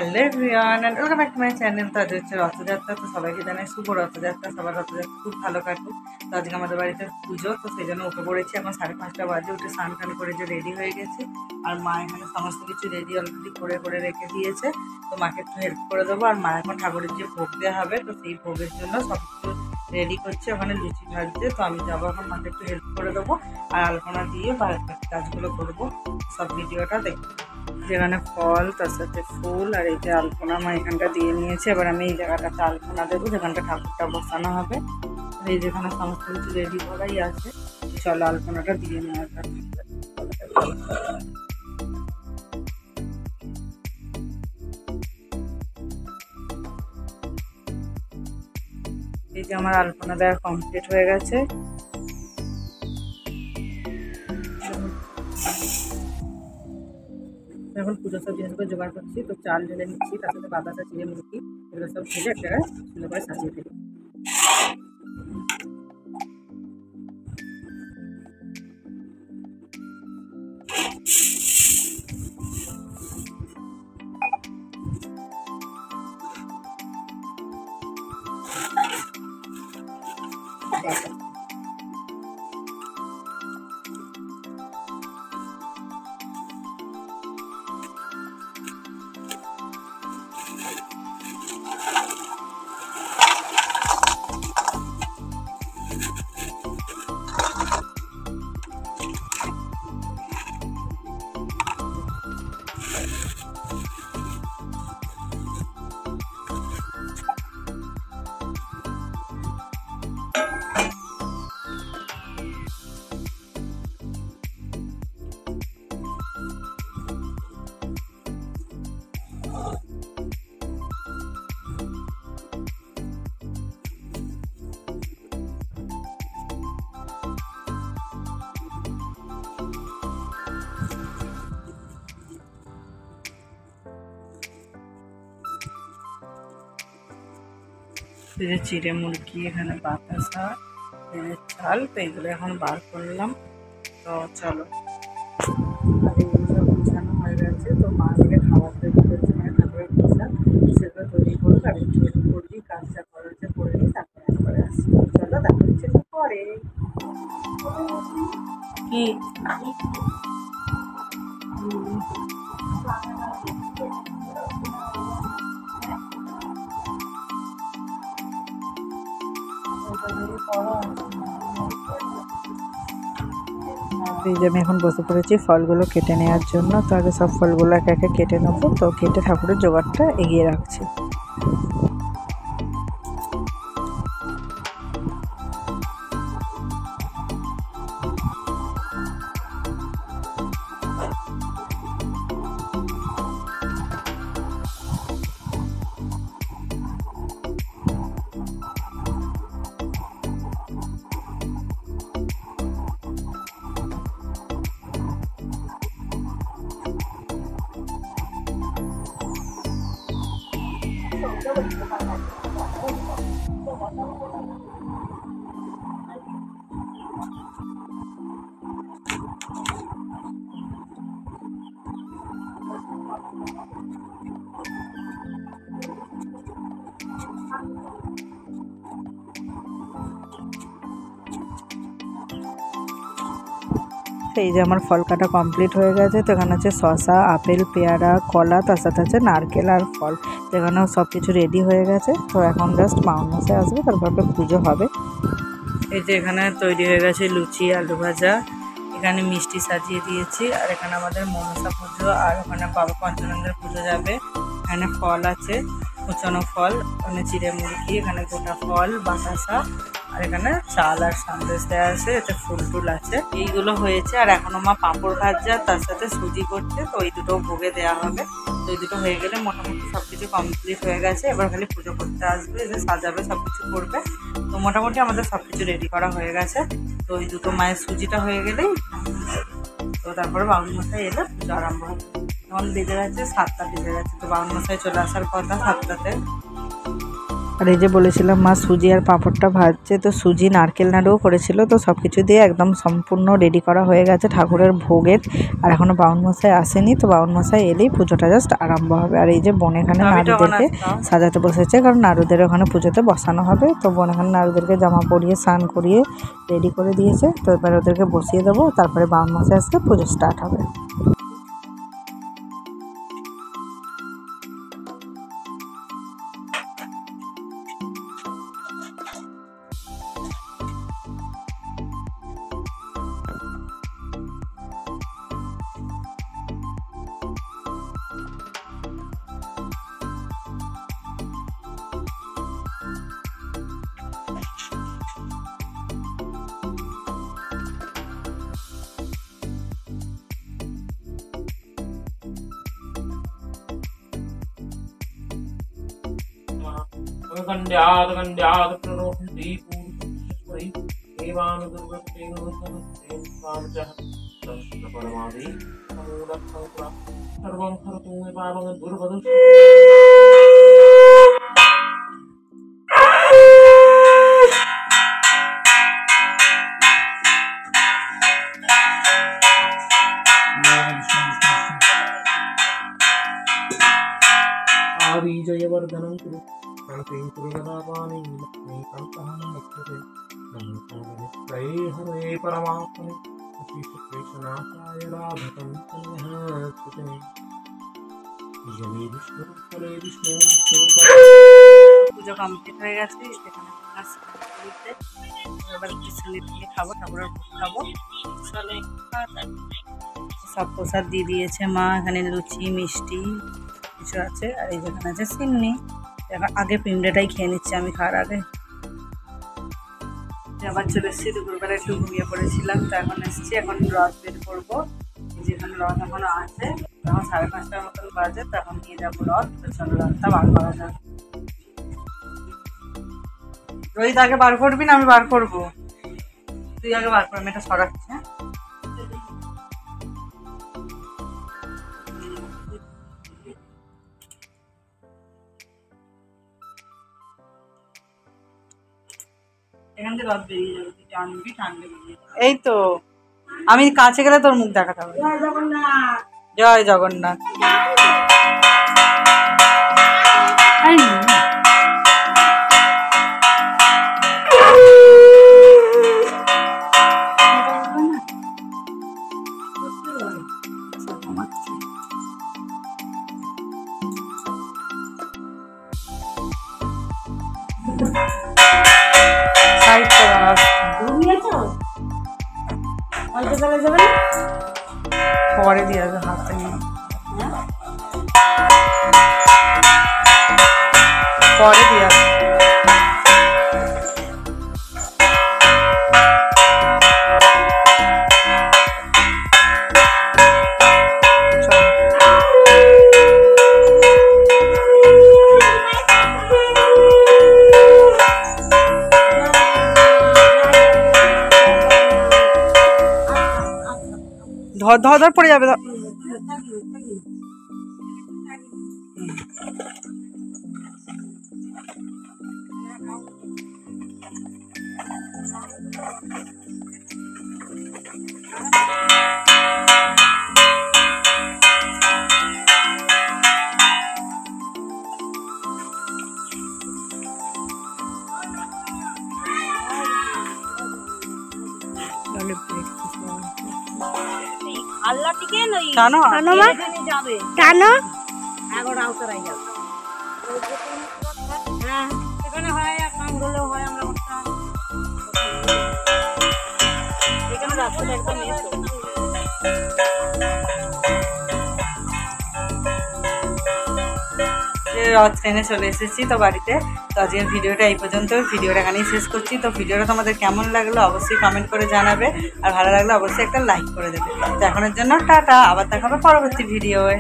Hello everyone and welcome back to my channel. তো আজ হচ্ছে রথযাত্রা, তো সবাইকে জানাই শুভ রথযাত্রা। সবার রথযাত্রা খুব ভালো কাটুক। তো আজকে আমাদের বাড়িতে পুজো, তো সেই জন্য উঠে পড়েছি। এখন 5:30 বাজে, উঠে স্নান টান করে যে রেডি হয়ে গেছি। আর মা এখানে সমস্ত কিছু রেডি অলরেডি করে রেখে দিয়েছে। তো মাকে একটু হেল্প করে দেবো। আর মা এখন ঠাকুরের যে ভোগ দেওয়া হবে, তো সেই ভোগের জন্য সব কিছু রেডি করছে, ওখানে লুচি ভাজছে। তো আমি যাবো এখন মাকে একটু হেল্প করে দেবো আর আলপনা দিয়ে বাকি কাজগুলো করবো। সব ভিডিওটা দেখবো। যেখানে ফল, তার সাথে ফুল আর এই যে আলপনা মা এখানটা দিয়ে নিয়েছে। এবার আমি এই জায়গাটাতে আলপনা দেবো, যেখানটা ঠাকুরটা বসানো হবে। আর এই যেখানে সমস্ত কিছু রেডি করাই আছে, চলো আলপনাটা দিয়ে নেওয়া যাক। এই যে আমার আলপনা দেওয়া কমপ্লিট হয়ে গেছে। এখন পুজো সব জিনিসগুলো জোগাড় করছি। তো চাল ঢেলে নিচ্ছি, তার সাথে বাতাসা, চিড়ে, মুরগি, এগুলো সব ঢেলে এক জায়গায় সুন্দর করে সাজিয়ে ফেলি। এই যে চিড়ে মুরগি, এখানে বাতাসা, চাল, তো এগুলো এখন বার করলাম। তো চলো, আর এগুলো সব গুছানো হয়ে গেছে। তো মা দিকে খাবার তৈরি করছে, মানে ঠাকুরের প্রসাদ সেগুলো তৈরি করুক। আর একটু একটু করবি, কাজটা করা হচ্ছে করে নিই, তারপরে একবারে আসি। চলো দেখা হচ্ছে একটু পরে। কি এই যে আমি এখন বসে পড়েছি ফলগুলো কেটে নেওয়ার জন্য। তো আগে সব ফলগুলো একে একে কেটে নেবো। তো কেটে ঠাকুরের জোগাড়টা এগিয়ে রাখছি। এই যে আমার ফল কাটা কমপ্লিট হয়ে গেছে। তো এখানে আছে শসা, আপেল, পেয়ারা, কলা, তার সাথে আছে নারকেল আর ফল। যেখানেও সব কিছু রেডি হয়ে গেছে। তো এখন জাস্ট মাউন্টে আসবে, তারপর পুজো হবে। এই যে এখানে তৈরি হয়ে গেছে লুচি, আলু ভাজা, এখানে মিষ্টি সাজিয়ে দিয়েছি। আর এখানে আমাদের মনসা পুজো, আর ওখানে বাবা পঞ্চানন্দের পুজো যাবে। এখানে ফল আছে, কুচানো ফল, এখানে চিড়ে মুরগি, এখানে গোটা ফল, বাতাসা, আর এখানে চাল আর সন্দেশ দেওয়া আছে, এতে ফুল টুল আছে। এইগুলো হয়েছে। আর এখনো মা পাঁপড় ভাজা, তার সাথে সুজি করছে। তো ওই দুটো ভোগে দেওয়া হবে। তো এই দুটো হয়ে গেলে মোটামুটি সব কিছু কমপ্লিট হয়ে গেছে। এবার খালি পুজো করতে আসবে, এসে সাজাবে, সব কিছু করবে। তো মোটামুটি আমাদের সব কিছু রেডি করা হয়ে গেছে। তো ওই দুটো মায়ের সুজিটা হয়ে গেলেই, তো তারপরে বাউন মশাই এলে পুজো আরম্ভ হবে। এখন বেজে গেছে 7টা বেজে গেছে। তো বাউন মশাই চলে আসার কথা 7টাতে। আর এই যে বলেছিলাম মা সুজি আর পাঁপড়টা ভাজছে, তো সুজি নারকেল নাড়ুও করেছিল। তো সব কিছু দিয়ে একদম সম্পূর্ণ রেডি করা হয়ে গেছে ঠাকুরের ভোগের। আর এখনও বাউন মশাই আসেনি, তো বাউন মশাই এলেই পুজোটা জাস্ট আরম্ভ হবে। আর এই যে বোন এখানে নাড়ুদেরকে সাজাতে বসেছে, কারণ নাড়ুদের ওখানে পুজোতে বসানো হবে। তো বোন এখানে নাড়ুদেরকে জামা পরিয়ে স্নান করিয়ে রেডি করে দিয়েছে। তো এবার ওদেরকে বসিয়ে দেবো, তারপরে বাউন মশাই আসলে পুজো স্টার্ট হবে। गंड्याद गंड्याद प्रणोहि पूर्वश्वरी देवान दुर्गतेन वचनतेन परमादि समूलक्षंकुरा सर्वं हरतु मे पावं दुर्वदु आदि जयवर्धनं कुरु कंठे कुरुगदापानि लक्ष्मी कंठहनं मुक्तते नमोस्तुते हरे परमात्मने कृष्णनाथाय राधतं तन्महस्तुते जय विष्णु हरे विष्णु विष्णु পুজো কমপ্লিট হয়ে গেছে। এখানে এবার খিচুড়ি দিয়ে খাবো, ঠাকুরের ভোগ খাবো। সব প্রসাদ দিয়ে দিয়েছে মা। এখানে লুচি মিষ্টি কিছু আছে, আর এই যেখানে আছে সিন্নি। এখন আগে পিমড়েটাই খেয়ে নিচ্ছি আমি খাওয়ার আগে। আবার চলে এসেছি, দুপুরবেলা একটু ঘুমিয়ে পড়েছিলাম। তো এখন এসেছি, এখন রথ বের করবো। যেখানে রথ এখনো আছে, তখন 5:30টার মতন বাজে, তখন নিয়ে যাবো রথ। তো চলো রথটা বার করা যাক। রোহিত আগে বার করবি না আমি বার করবো? তুই আগে বার করবি, এটা সরাচ্ছে। এখান থেকে রথ বেরিয়ে যাবে, তুই টানবি, টানলে বেরিয়ে যাবে। এই তো আমি কাছে গেলে তোর মুখ দেখাতে হবে। জয় জগন্নাথ, জয় জগন্নাথ। পরে দিয়ে আসবে হাতে নিয়ে, পরে দিয়ে আসবে। ধর ধর ধর পড়ে যাবে। টানো টানো এগারো আউটারাই যাবে। হ্যাঁ সেখানে হয়, এক নাম হলেও হয়। আমরা এখানে রাস্তাটা একদম রথ ট্রেনে চলে এসেছি তো বাড়িতে। তো আজকের ভিডিওটা এই পর্যন্ত, ভিডিওটা এখানেই শেষ করছি। তো ভিডিওটা তোমাদের কেমন লাগলো অবশ্যই কমেন্ট করে জানাবে, আর ভালো লাগলে অবশ্যই একটা লাইক করে দেবে। তো এখনের জন্য টাটা, আবার দেখা হবে পরবর্তী ভিডিওয়ে।